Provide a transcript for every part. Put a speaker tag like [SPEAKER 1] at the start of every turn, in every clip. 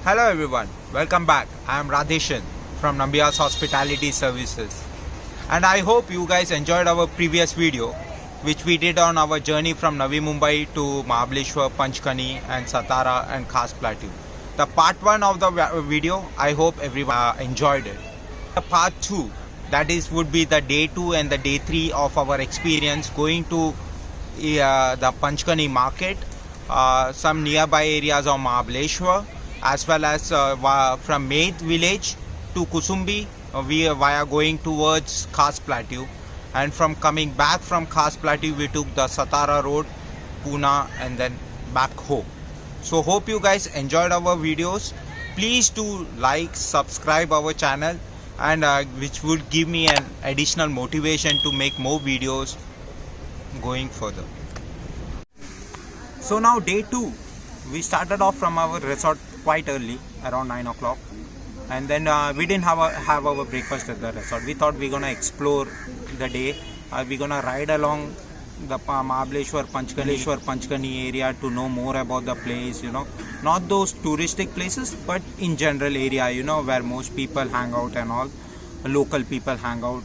[SPEAKER 1] Hello everyone, welcome back. I am Radheshan from Nambias Hospitality Services, and I hope you guys enjoyed our previous video which we did on our journey from Navi Mumbai to Mahabaleshwar, Panchgani and Satara and Khas Plateau. The part 1 of the video, I hope everyone enjoyed it. The part 2, that is would be the day 2 and the day 3 of our experience going to the Panchgani market, some nearby areas of Mahabaleshwar, as well as from Maid village to Kusumbi, we via going towards Khas Plateau, and from coming back from Khas Plateau we took the Satara road, Pune, and then back home. So hope you guys enjoyed our videos. Please do like, subscribe our channel, and which would give me an additional motivation to make more videos going further. So now day 2, we started off from our resort quite early, around 9 o'clock, and then we didn't have our breakfast at the resort. We thought we're gonna explore the day. We're gonna ride along the Mahabaleshwar Panchgani area to know more about the place, not those touristic places, but in general area, where most people hang out and all. Local people hang out,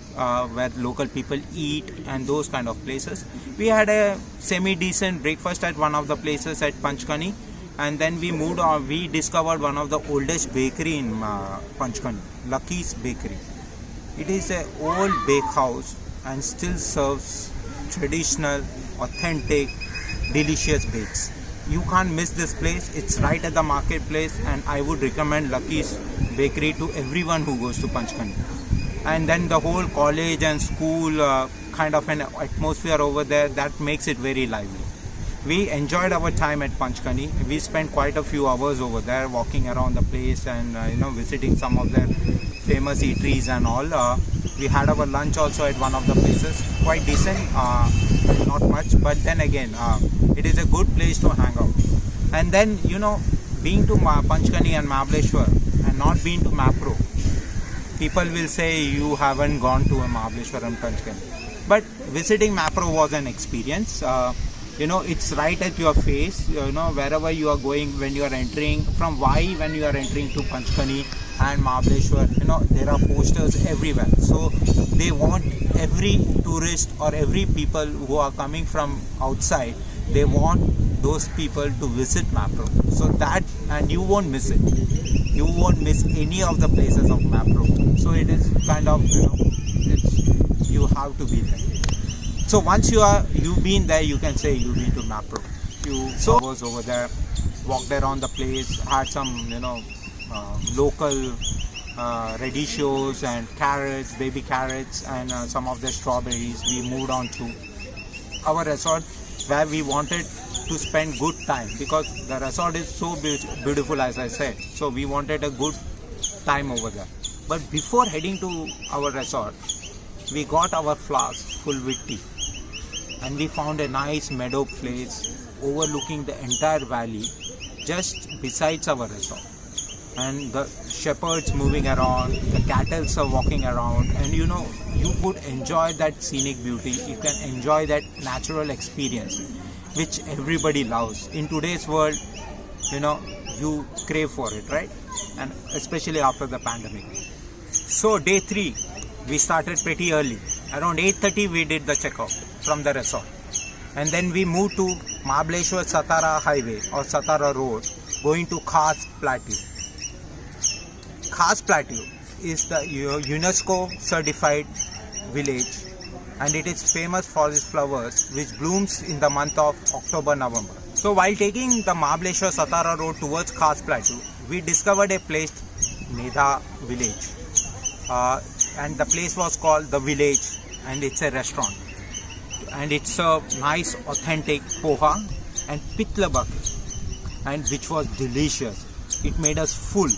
[SPEAKER 1] where local people eat, and those kind of places. We had a semi-decent breakfast at one of the places at Panchgani, and then we moved on. We discovered one of the oldest bakery in Panchgani, Lucky's Bakery. It is an old bake house and still serves traditional, authentic, delicious bakes. You can't miss this place. It's right at the marketplace, and I would recommend Lucky's Bakery to everyone who goes to Panchgani. And then the whole college and school kind of an atmosphere over there, that makes it very lively. We enjoyed our time at Panchgani. We spent quite a few hours over there walking around the place and visiting some of their famous eateries and all. We had our lunch also at one of the places, quite decent, not much, but then again it is a good place to hang out. And then being to Panchgani and Mahabaleshwar and not being to Mapro, people will say you haven't gone to a Mahabaleshwar and Panchgani. But visiting Mapro was an experience. It's right at your face, wherever you are going when you are entering, from when you are entering to Panchgani and Mahabaleshwar, there are posters everywhere. So they want every tourist or every people who are coming from outside, they want those people to visit Mapro. So that, and you won't miss it. You won't miss any of the places of Mapro. So it is kind of, you have to be there. So once you've been there, you can say you've been to Mapro. You was over there, walked around the place, had some local radishes and carrots, baby carrots, and some of the strawberries. We moved on to our resort, where we wanted to spend good time, because the resort is so beautiful, as I said. So we wanted a good time over there. But before heading to our resort, we got our flasks full with tea, and we found a nice meadow place overlooking the entire valley just besides our resort. And the shepherds moving around, the cattle are walking around, and you could enjoy that scenic beauty. You can enjoy that natural experience which everybody loves. In today's world, you crave for it, right? And especially after the pandemic. So day 3, we started pretty early. Around 8:30 we did the checkout from the resort, and then we moved to Mahabaleshwar Satara highway or Satara road, going to Khas Plateau. Khas Plateau is the UNESCO certified village, and it is famous for its flowers which blooms in the month of October-November. So while taking the Mahabaleshwar Satara road towards Khas Plateau, we discovered a place, Medha village, and the place was called The Village, and it's a restaurant, and it's a nice authentic poha and pitla bucket, and which was delicious. It made us full,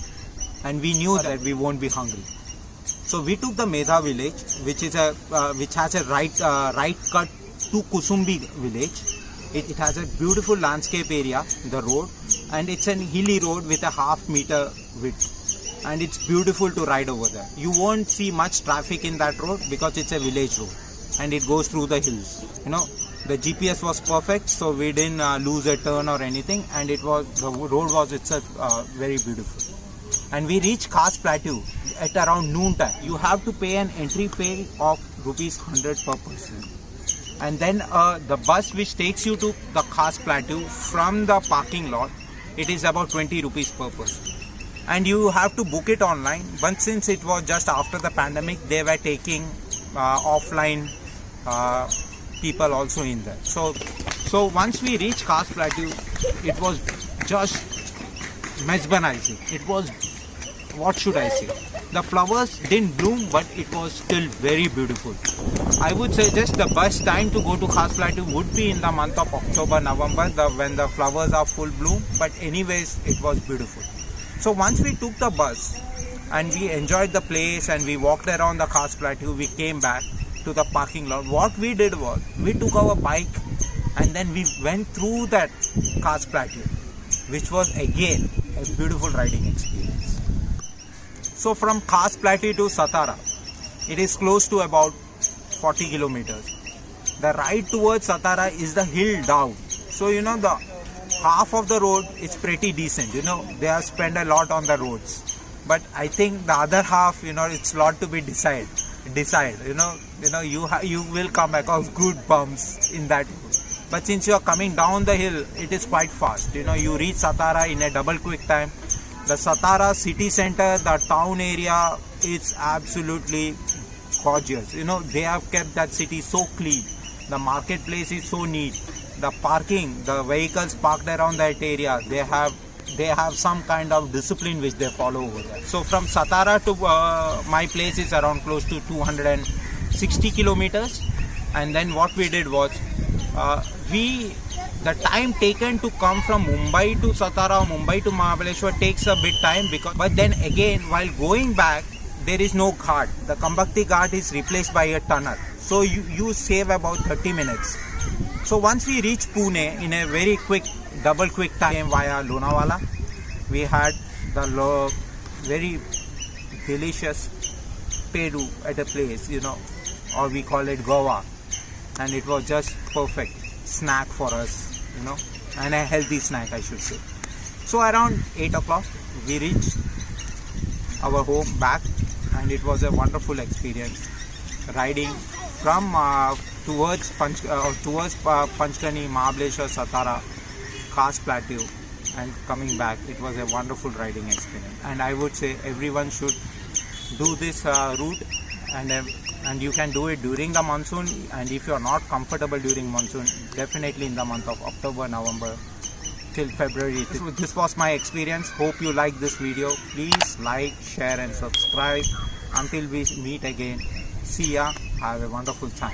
[SPEAKER 1] and we knew that we won't be hungry. So we took the Medha village, which has a right cut to Kusumbi village. It has a beautiful landscape area, the road, and it's a hilly road with a half-meter width, and it's beautiful to ride over there. You won't see much traffic in that road because it's a village road and it goes through the hills. The GPS was perfect, so we didn't lose a turn or anything, and the road was itself very beautiful. And we reached Khas Plateau at around noon time. You have to pay an entry fee of ₹100 per person, and then the bus which takes you to the Khas Plateau from the parking lot, it is about ₹20 per person. And you have to book it online, but since it was just after the pandemic, they were taking offline people also in there. So once we reached Khas Plateau, it was just mesmerizing. It was, what should I say? The flowers didn't bloom, but it was still very beautiful. I would say just the best time to go to Khas Plateau would be in the month of October, November, when the flowers are full bloom. But anyways, it was beautiful. So once we took the bus and we enjoyed the place and we walked around the Khas Plateau, we came back to the parking lot. What we did was, we took our bike and then we went through that Khas Plateau, which was again a beautiful riding experience. So from Khas Plateau to Satara, it is close to about 40 kilometers. The ride towards Satara is the hill down. So the half of the road is pretty decent. They have spent a lot on the roads, but I think the other half, it's a lot to be decided. You will come across good bumps in that road. But since you are coming down the hill, it is quite fast. You reach Satara in a double quick time. The Satara city center, the town area, is absolutely gorgeous. They have kept that city so clean. The marketplace is so neat. The parking, the vehicles parked around that area, they have some kind of discipline which they follow over there. So from Satara to my place is around close to 260 kilometers. And then what we did was, the time taken to come from Mumbai to Satara or Mumbai to Mahabaleshwar takes a bit time, but then again, while going back, there is no ghat. The Kambakti Ghat is replaced by a tunnel. So you save about 30 minutes. So once we reached Pune in a very double quick time via Lonavala, we had the very delicious Peru at a place, or we call it Goa, and it was just perfect snack for us, and a healthy snack, I should say. So around 8 o'clock, we reached our home back, and it was a wonderful experience riding from towards Panchgani, Mahabaleshwar, Satara, Khas Plateau, and coming back. It was a wonderful riding experience, and I would say everyone should do this route, and you can do it during the monsoon, and if you are not comfortable during monsoon, definitely in the month of October, November till February. This was my experience. Hope you like this video. Please like, share and subscribe. Until we meet again, see ya. Have a wonderful time.